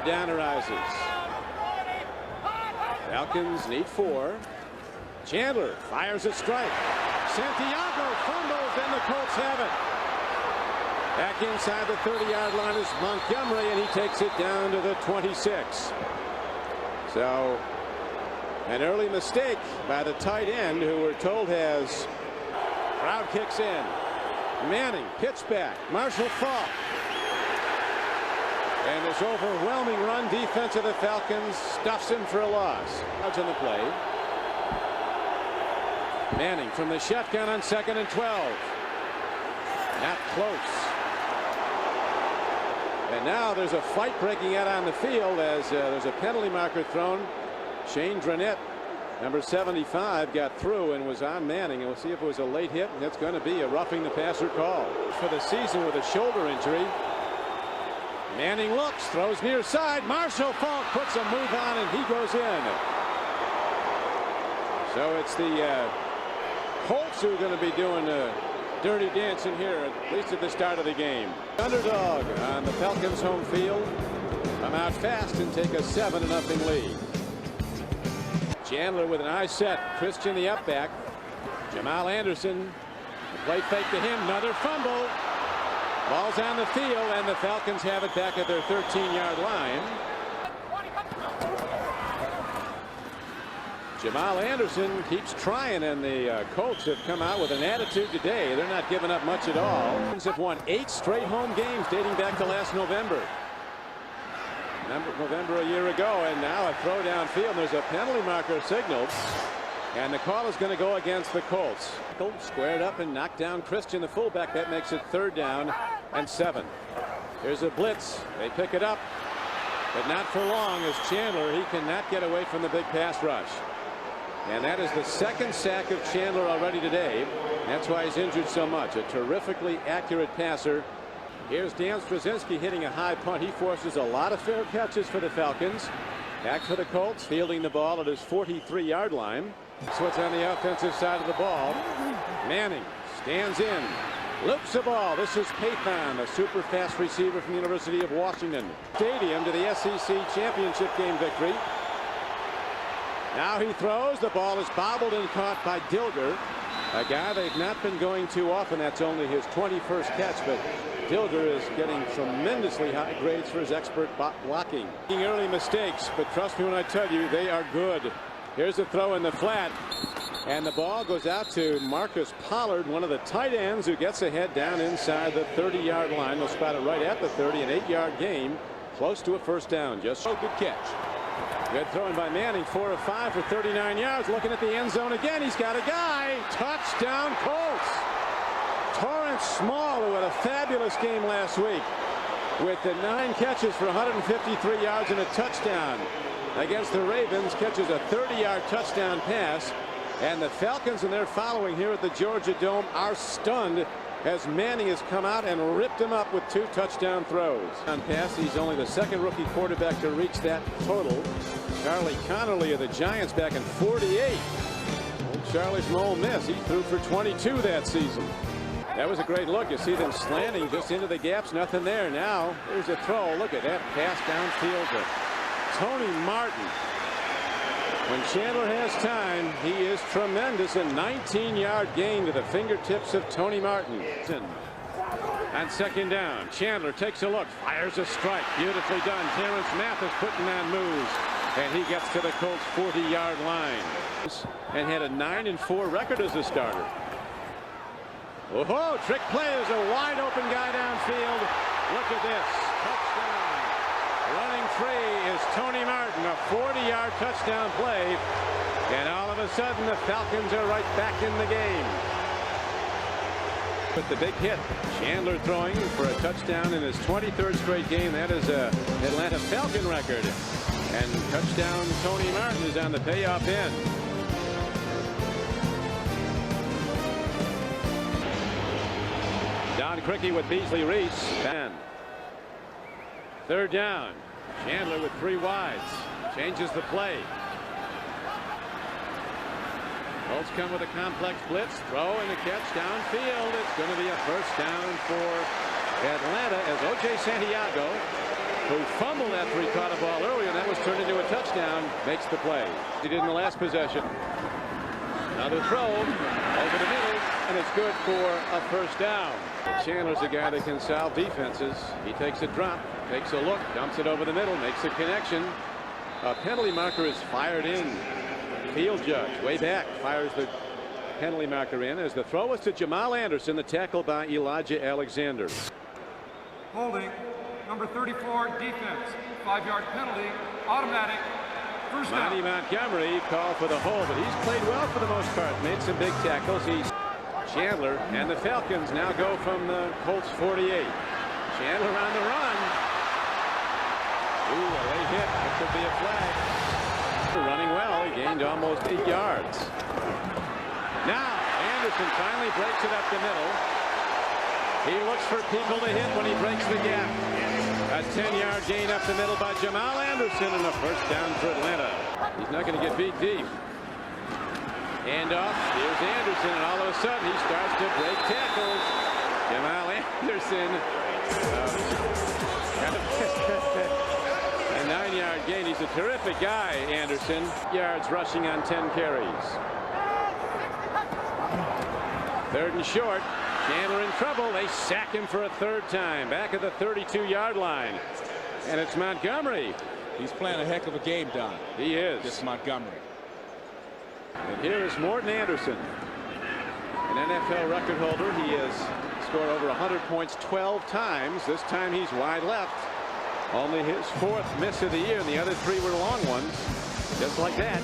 Third down arises. Falcons need 4. Chandler fires a strike. Santiago fumbles, and the Colts have it. Back inside the 30-yard line is Montgomery, and he takes it down to the 26. So an early mistake by the tight end, who we're told has. Crowd kicks in. Manning pitch back. Marshall Faulk. And this overwhelming run defense of the Falcons stuffs him for a loss. Crowd's on the play. Manning from the shotgun on 2nd and 12. Not close. And now there's a fight breaking out on the field as there's a penalty marker thrown. Shane Dranette, number 75, got through and was on Manning. And we'll see if it was a late hit. And it's going to be a roughing the passer call for the season with a shoulder injury. Manning looks, throws near side. Marshall Faulk puts a move on, and he goes in. So it's the Colts who are going to be doing dirty dancing here, at least at the start of the game. Underdog on the Falcons' home field. Come out fast and take a 7-0 lead. Chandler with an eye set. Christian the up back. Jamal Anderson. The play fake to him. Another fumble. Ball's on the field, and the Falcons have it back at their 13-yard line. Jamal Anderson keeps trying, and the Colts have come out with an attitude today. They're not giving up much at all. Falcons have won 8 straight home games dating back to last November. November a year ago, and now a throw downfield. There's a penalty marker signaled, and the call is going to go against the Colts. Squared up and knocked down Christian, the fullback. That makes it 3rd down and 7. Here's a blitz. They pick it up, but not for long, as Chandler, he cannot get away from the big pass rush. And that is the 2nd sack of Chandler already today. That's why he's injured so much. A terrifically accurate passer. Here's Dan Straczynski hitting a high punt. He forces a lot of fair catches for the Falcons. Back for the Colts, fielding the ball at his 43-yard line. That's what's on the offensive side of the ball. Manning stands in, loops the ball. This is Peyton, a super fast receiver from the University of Washington. Stadium to the SEC championship game victory. Now he throws. The ball is bobbled and caught by Dilger, a guy they've not been going too often. That's only his 21st catch, but Dilger is getting tremendously high grades for his expert blocking. Early mistakes, but trust me when I tell you, they are good. Here's a throw in the flat, and the ball goes out to Marcus Pollard, one of the tight ends, who gets ahead down inside the 30-yard line. They'll spot it right at the 30, an 8-yard gain, close to a 1st down. Just so good catch. Good throwing by Manning, 4 of 5 for 39 yards. Looking at the end zone again. He's got a guy. Touchdown Colts. Torrance Small, who had a fabulous game last week with the 9 catches for 153 yards and a touchdown against the Ravens, catches a 30-yard touchdown pass. And the Falcons, and they're following here at the Georgia Dome, are stunned as Manning has come out and ripped him up with 2 touchdown throws. On pass, he's only the 2nd rookie quarterback to reach that total. Charlie Connolly of the Giants back in 48. Old Charlie from Ole Miss, he threw for 22 that season. That was a great look. You see them slanting just into the gaps. Nothing there. Now there's a throw. Look at that pass downfield to Tony Martin. When Chandler has time, he is tremendous. A 19-yard gain to the fingertips of Tony Martin. On 2nd down, Chandler takes a look, fires a strike. Beautifully done. Terrence Mathis putting on moves, and he gets to the Colts' 40-yard line and had a 9-4 record as a starter. Oh, trick play. Is a wide open guy downfield. Look at this. Touchdown. Running free is Tony Martin, a 40-yard touchdown play, and all of a sudden the Falcons are right back in the game. With the big hit, Chandler throwing for a touchdown in his 23rd straight game. That is a Atlanta Falcon record, and touchdown Tony Martin is on the payoff end. Don Criqui with Beasley Reese. 3rd down. Chandler with 3 wides. Changes the play. Colts come with a complex blitz. Throw and a catch downfield. It's going to be a 1st down for Atlanta as O.J. Santiago who fumbled after he caught a ball earlier, and that was turned into a touchdown, makes the play. He did in the last possession. Another throw over the middle, and it's good for a first down. Chandler's a guy that can solve defenses. He takes a drop, takes a look, dumps it over the middle, makes a connection. A penalty marker is fired in. Field judge way back fires the penalty marker in as the throw was to Jamal Anderson, the tackle by Elijah Alexander. Holding, number 34, defense, 5-yard penalty, automatic, first down. Monty Montgomery called for the hold, but he's played well for the most part, made some big tackles. He's Chandler, and the Falcons now go from the Colts 48. Chandler on the run. Ooh, a late hit. It could be a flag. Running well. He gained almost 8 yards. Now Anderson finally breaks it up the middle. He looks for people to hit when he breaks the gap. A 10-yard gain up the middle by Jamal Anderson, and a first down for Atlanta. He's not going to get beat deep. Handoff. Here's Anderson, and all of a sudden he starts to break tackles. Jamal Anderson. A 9-yard gain. He's a terrific guy, Anderson. Yards rushing on 10 carries. Third and short. Chandler in trouble. They sack him for a third time. Back at the 32-yard line. And it's Montgomery. He's playing a heck of a game, Don. He is. This Montgomery. And here is Morton Anderson, an NFL record holder. He has scored over 100 points 12 times. This time he's wide left. Only his 4th miss of the year, and the other 3 were long ones. Just like that.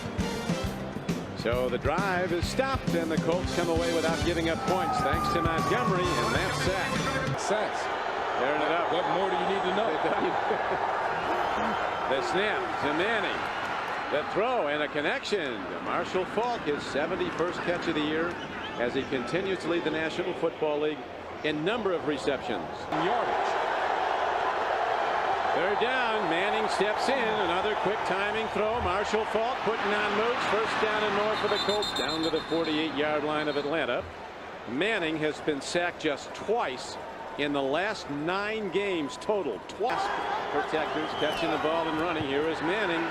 So the drive is stopped, and the Colts come away without giving up points thanks to Montgomery and that sack. Sacks. Tearing it up. What more do you need to know? The snap to Manning. The throw and a connection to Marshall Faulk, his 71st catch of the year, as he continues to lead the National Football League in number of receptions. Yardage. Third down. Manning steps in. Another quick timing throw. Marshall Faulk putting on moves. First down and more for the Colts down to the 48-yard line of Atlanta. Manning has been sacked just twice in the last 9 games total. Twice. Protectors catching the ball and running. Here is Manning.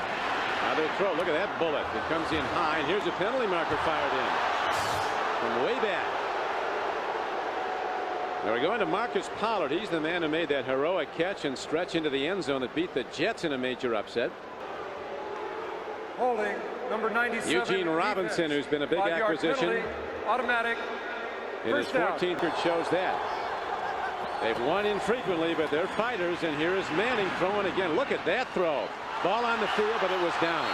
Another throw. Look at that bullet. It comes in high, and here's a penalty marker fired in from way back. Now we're going to Marcus Pollard. He's the man who made that heroic catch and stretch into the end zone that beat the Jets in a major upset. Holding, number 97. Eugene Robinson, who's been a big acquisition. Penalty, automatic, in his 14th year, shows that. They've won infrequently, but they're fighters, and here is Manning throwing again. Look at that throw. Ball on the field, but it was down.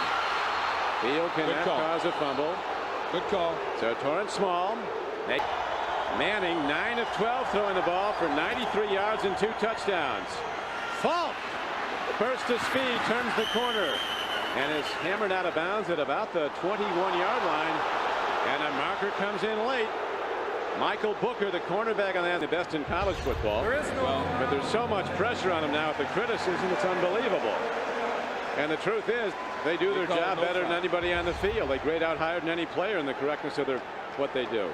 Field cannot cause a fumble. Good call. So Torrance Small. Manning 9 of 12 throwing the ball for 93 yards and 2 touchdowns. Faulk burst to speed, turns the corner, and is hammered out of bounds at about the 21-yard line. And a marker comes in late. Michael Booker, the cornerback on that, the best in college football. There is no. But there's so much pressure on him now with the criticism, it's unbelievable. And the truth is, they do their job better than anybody on the field. They grade out higher than any player in the correctness of what they do.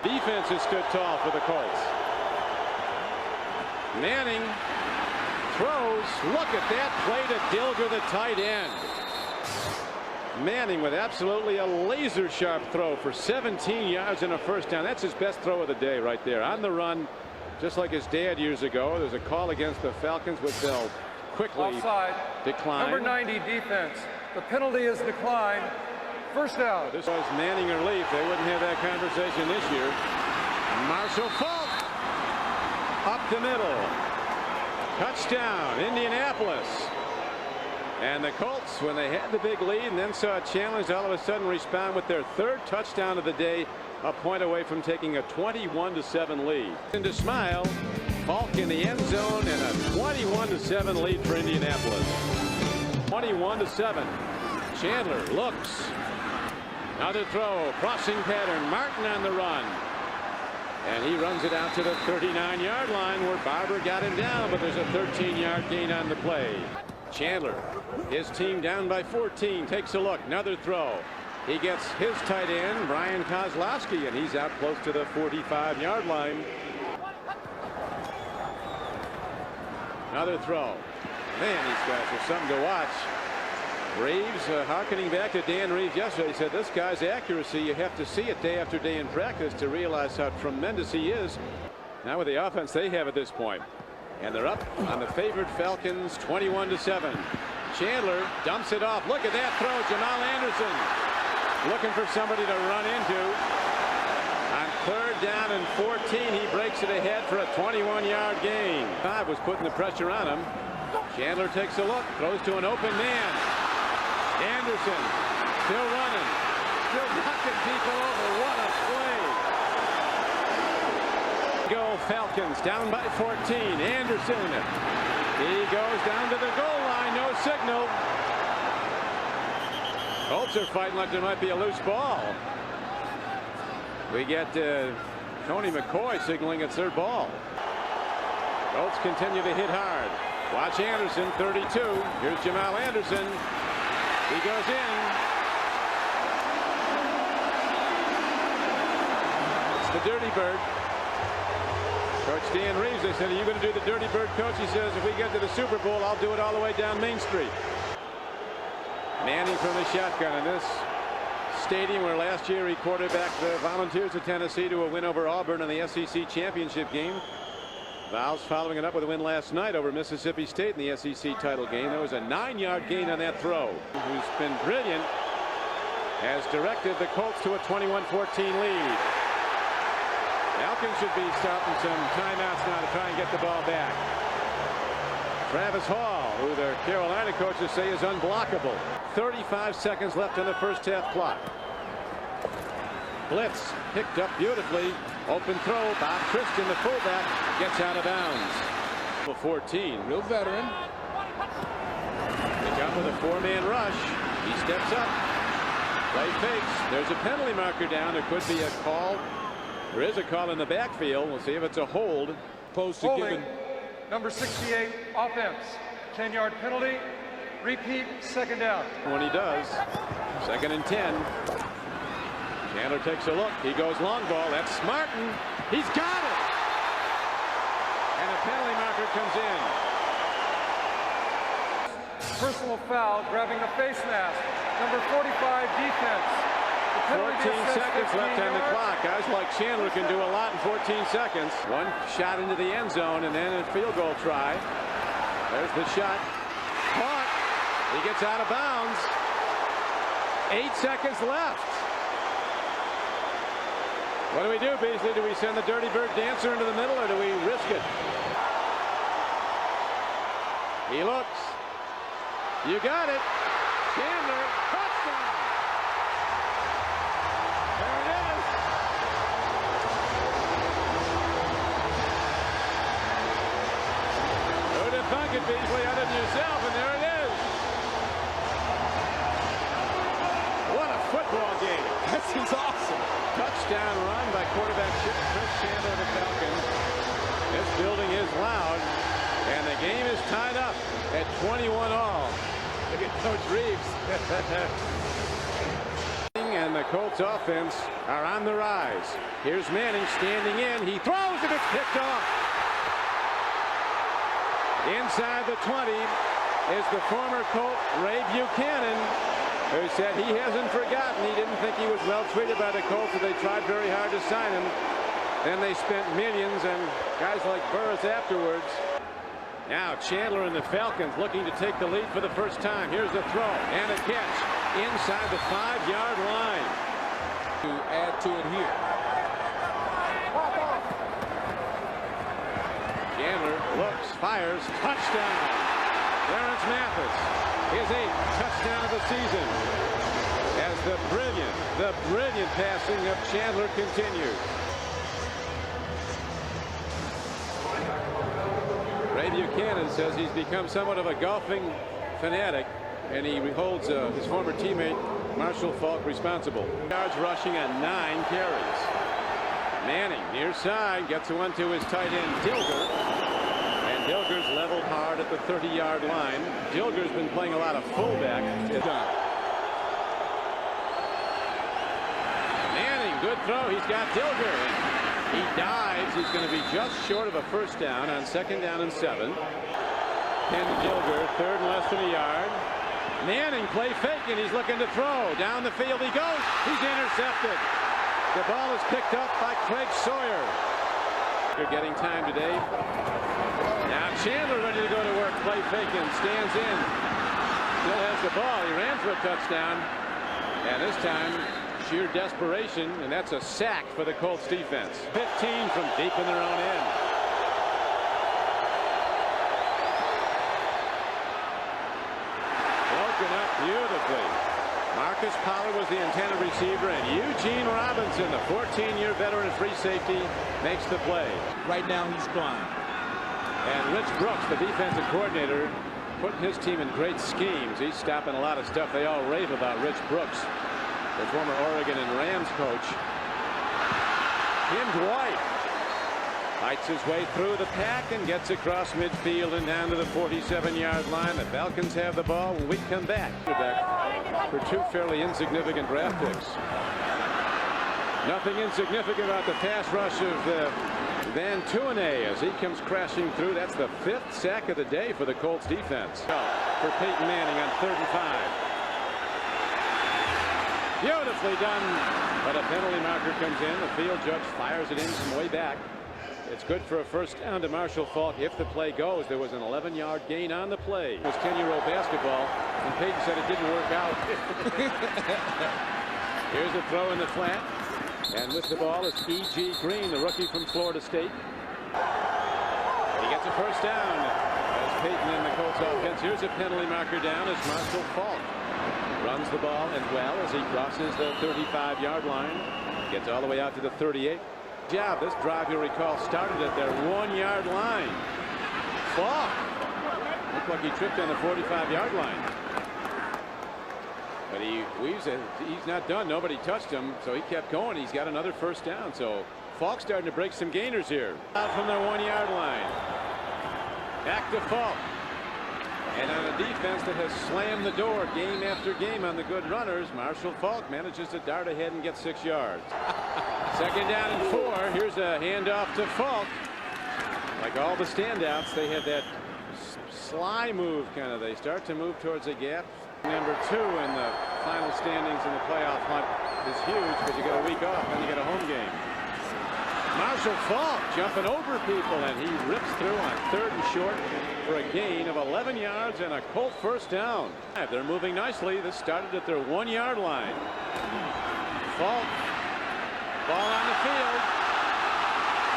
Defense has stood tall for the Colts. Manning throws. Look at that play to Dilger, the tight end. Manning with absolutely a laser sharp throw for 17 yards and a first down. That's his best throw of the day right there. On the run, just like his dad years ago. There's a call against the Falcons, which they'll quickly Offside. decline. Number 90, defense. The penalty is declined. First down. This was Manning or Leaf. They wouldn't have that conversation this year. Marshall Faulk up the middle. Touchdown, Indianapolis. And the Colts, when they had the big lead and then saw a challenge, all of a sudden respond with their 3rd touchdown of the day, a point away from taking a 21-7 lead. And to smile, Faulk in the end zone, and a 21-7 lead for Indianapolis. 21-7. Chandler looks. Another throw, crossing pattern. Martin on the run. And he runs it out to the 39-yard line where Barber got him down, but there's a 13-yard gain on the play. Chandler, his team down by 14, takes a look. Another throw. He gets his tight end, Brian Kozlowski, and he's out close to the 45-yard line. Another throw. Man, these guys are something to watch. Reeves, harkening back to Dan Reeves yesterday, said this guy's accuracy, you have to see it day after day in practice to realize how tremendous he is. Now with the offense they have at this point. And they're up on the favored Falcons 21-7. Chandler dumps it off. Look at that throw. Jamal Anderson looking for somebody to run into. On 3rd down and 14, he breaks it ahead for a 21-yard gain. 5 was putting the pressure on him. Chandler takes a look, throws to an open man. Anderson still running, still knocking people over. What a play. Go Falcons down by 14. Anderson, he goes down to the goal line. No signal. Colts are fighting like there might be a loose ball. We get Tony McCoy signaling it's their ball. Colts continue to hit hard. Watch Anderson, 32. Here's Jamal Anderson. He goes in. It's the Dirty Bird. Coach Dan Reeves, they said, are you going to do the Dirty Bird, Coach? He says, if we get to the Super Bowl, I'll do it all the way down Main Street. Manning from the shotgun in this stadium where last year he quarterbacked the Volunteers of Tennessee to a win over Auburn in the SEC championship game. Vols following it up with a win last night over Mississippi State in the SEC title game. There was a 9-yard gain on that throw. Who's been brilliant, has directed the Colts to a 21-14 lead. Falcons should be stopping some timeouts now to try and get the ball back. Travis Hall, who the Carolina coaches say is unblockable. 35 seconds left on the first half clock. Blitz picked up beautifully. Open throw. Bob Christian, the fullback, gets out of bounds. 14. Real veteran. They got with a 4-man rush. He steps up. Play fakes. There's a penalty marker down. There could be a call. There is a call in the backfield. We'll see if it's a hold. Opposed to Holding, giving. number 68, offense. 10-yard penalty. Repeat, 2nd down. When he does, 2nd and 10. Chandler takes a look. He goes long ball. That's Martin. He's got it. And a penalty marker comes in. Personal foul, grabbing the face mask. Number 45, defense. 14 seconds left on the clock. Guys like Chandler can do a lot in 14 seconds. One shot into the end zone and then a field goal try. There's the shot. Caught. He gets out of bounds. 8 seconds left. What do we do, Beasley? Do we send the Dirty Bird dancer into the middle or do we risk it? He looks. You got it. Chandler, touchdown. There it is. Who'd have thunk it, Beasley, other than yourself, and there it is. What a football game. This is awesome. Touchdown run by quarterback Chris Chandler of the Falcons. This building is loud, and the game is tied up at 21-all. Look at Coach Reeves. And the Colts offense are on the rise. Here's Manning standing in. He throws and it's picked off. Inside the 20 is the former Colt Ray Buchanan, who said he hasn't forgotten. He didn't think he was well treated by the Colts, so they tried very hard to sign him. Then they spent millions and guys like Burris afterwards. Now Chandler and the Falcons looking to take the lead for the first time. Here's the throw and a catch inside the 5-yard line. To add to it here. Chandler looks, fires, touchdown. Lawrence Mathis, his 8th touchdown of the season. As the brilliant passing of Chandler continues. Ray Buchanan says he's become somewhat of a golfing fanatic, and he holds his former teammate Marshall Falk responsible. Yards rushing on 9 carries. Manning near side gets one to his tight end Dilger, and Dilger's leveled hard at the 30-yard line. Dilger's been playing a lot of fullback. Manning, good throw. He's got Dilger. He dives. He's going to be just short of a first down on 2nd down and 7. Ken Gilger, third and less than a yard. Manning play fake, and he's looking to throw. Down the field he goes. He's intercepted. The ball is picked up by Craig Sawyer. You're getting time today. Now Chandler ready to go to work. Play faking, stands in. Still has the ball. He ran for a touchdown. And this time, sheer desperation, and that's a sack for the Colts defense. 15 from deep in their own end. Broken up beautifully. Marcus Pollard was the intended receiver, and Eugene Robinson, the 14-year veteran free safety, makes the play. Right now he's flying. And Rich Brooks, the defensive coordinator, putting his team in great schemes. He's stopping a lot of stuff. They all rave about Rich Brooks, the former Oregon and Rams coach. Tim Dwight fights his way through the pack and gets across midfield and down to the 47-yard line. The Falcons have the ball when we come back. For two fairly insignificant draft picks. Nothing insignificant about the pass rush of Van Tuene as he comes crashing through. That's the 5th sack of the day for the Colts defense. For Peyton Manning on 3rd and 5. Beautifully done, but a penalty marker comes in. The field judge fires it in from way back. It's good for a first down to Marshall Faulk if the play goes. There was an 11-yard gain on the play. It was 10-year-old basketball, and Peyton said it didn't work out. Here's a throw in the flat, and with the ball is E.G. Green, the rookie from Florida State. He gets a first down as Peyton in the Colts offense. Here's a penalty marker down as Marshall Faulk runs the ball and well as he crosses the 35-yard line. Gets all the way out to the 38. This drive, you'll recall, started at their 1-yard line. Faulk looked like he tripped on the 45-yard line. But he weaves it. He's not done. Nobody touched him, so he kept going. He's got another first down. So Faulk's starting to break some gainers here. Out from their 1-yard line. Back to Faulk. And on a defense that has slammed the door game after game on the good runners, Marshall Faulk manages to dart ahead and get 6 yards. Second down and 4. Here's a handoff to Faulk. Like all the standouts, they have that sly move kind of. They start to move towards a gap. Number 2 in the final standings in the playoff hunt is huge because you get a week off and you get a home game. Marshall Faulk jumping over people, and he rips through on 3rd and short for a gain of 11 yards and a Colt first down. They're moving nicely. This started at their 1-yard line. Faulk, ball on the field.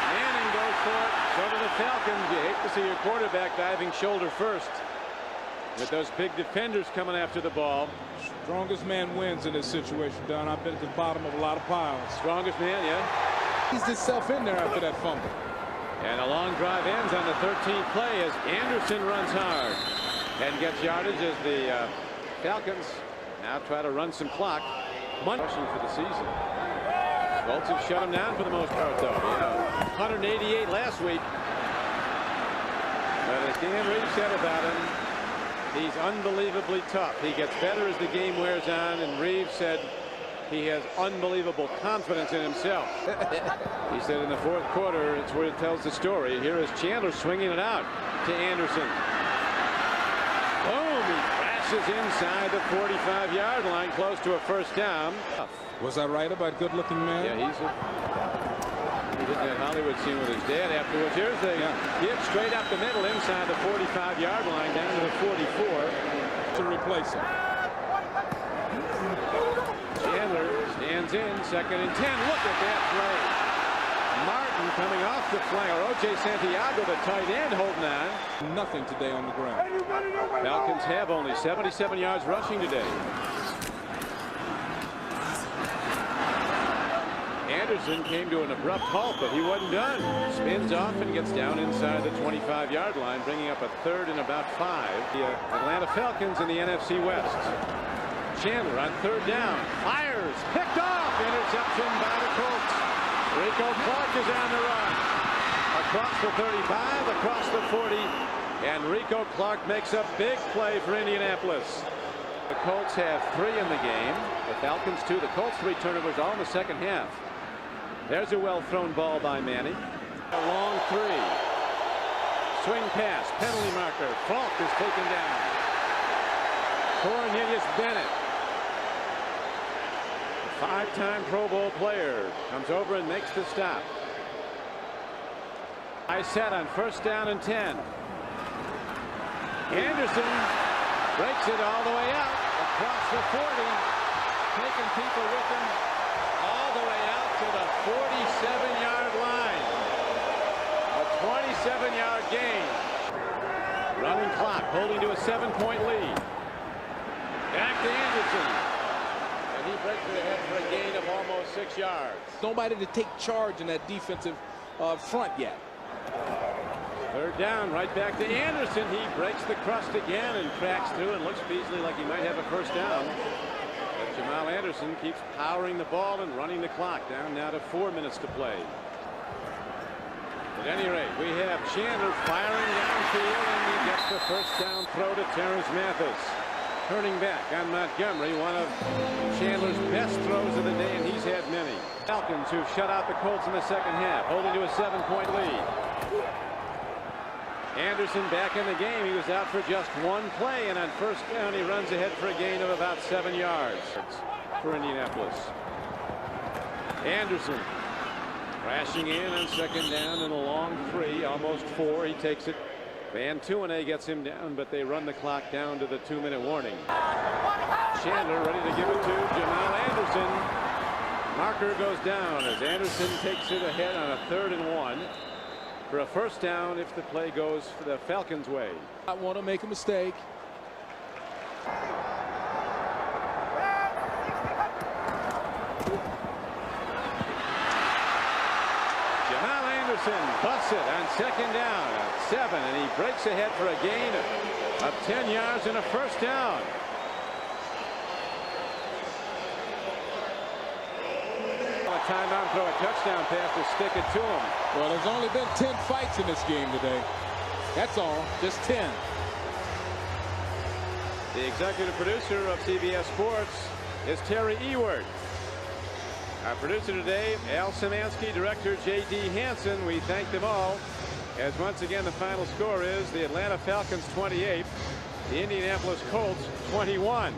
Manning goes for it. So do the Falcons. You hate to see your quarterback diving shoulder first with those big defenders coming after the ball. Strongest man wins in this situation, Don. I've been at the bottom of a lot of piles. Strongest man, yeah. He's himself in there after that fumble. And a long drive ends on the 13th play as Anderson runs hard and gets yardage as the Falcons now try to run some clock. Rushing for the season. Colts have shut him down for the most part, though. 188 last week. But as Dan Reeves said about him, he's unbelievably tough. He gets better as the game wears on, and Reeves said he has unbelievable confidence in himself. He said in the 4th quarter, it's where it tells the story. Here is Chandler swinging it out to Anderson. Boom! He crashes inside the 45-yard line, close to a first down. Was I right about good-looking man? Yeah, he did that Hollywood scene with his dad afterwards. Here's the hit straight up the middle inside the 45-yard line down to the 44 to replace him. Chandler stands in, 2nd and 10. Look at that play. Martin coming off the flank, or O.J. Santiago, the tight end, holding on. Nothing today on the ground. Falcons have only 77 yards rushing today. Anderson came to an abrupt halt, but he wasn't done. Spins off and gets down inside the 25-yard line, bringing up a 3rd and about 5. The Atlanta Falcons in the NFC West. Chandler on 3rd down, fires, picked off, interception by the Colts. Rico Clark is on the run. Across the 35, across the 40, and Rico Clark makes a big play for Indianapolis. The Colts have 3 in the game. The Falcons 2. The Colts 3 turnovers all in the second half. There's a well-thrown ball by Manning. A long 3. Swing pass, penalty marker. Falk is taken down. Cornelius Bennett, five-time Pro Bowl player, comes over and makes the stop. I set on first down and 10. Anderson breaks it all the way out across the 40, taking people with him all the way out to the 47-yard line. A 27-yard gain. Running clock, holding to a 7-point lead. Back to Anderson. And he breaks it ahead for a gain of almost 6 yards. Nobody to take charge in that defensive front yet. Third down, right back to Anderson. He breaks the crust again and cracks through and looks Beasley like he might have a first down. But Jamal Anderson keeps powering the ball and running the clock down now to 4 minutes to play. At any rate, we have Chandler firing downfield, and he gets the first down throw to Terrence Mathis. Turning back on Montgomery, one of Chandler's best throws of the day, and he's had many. Falcons, who've shut out the Colts in the second half, holding to a 7-point lead. Anderson back in the game. He was out for just one play, and on first down he runs ahead for a gain of about 7 yards for Indianapolis. Anderson crashing in on second down and a long 3, almost 4. He takes it. Van Tuene gets him down, but they run the clock down to the 2-minute warning. Chandler ready to give it to Jamal Anderson. Marker goes down as Anderson takes it ahead on a 3rd and 1 for a first down if the play goes for the Falcons' way. I want to make a mistake. Jamal Anderson busts it on second down at 7, and he breaks ahead for a gain of 10 yards and a first down. A timeout, throw a touchdown pass to stick it to him. Well, there's only been 10 fights in this game today. That's all, just 10. The executive producer of CBS Sports is Terry Ewert. Our producer today, Al Szymanski, director J.D. Hansen. We thank them all, as once again the final score is the Atlanta Falcons 28, the Indianapolis Colts 21.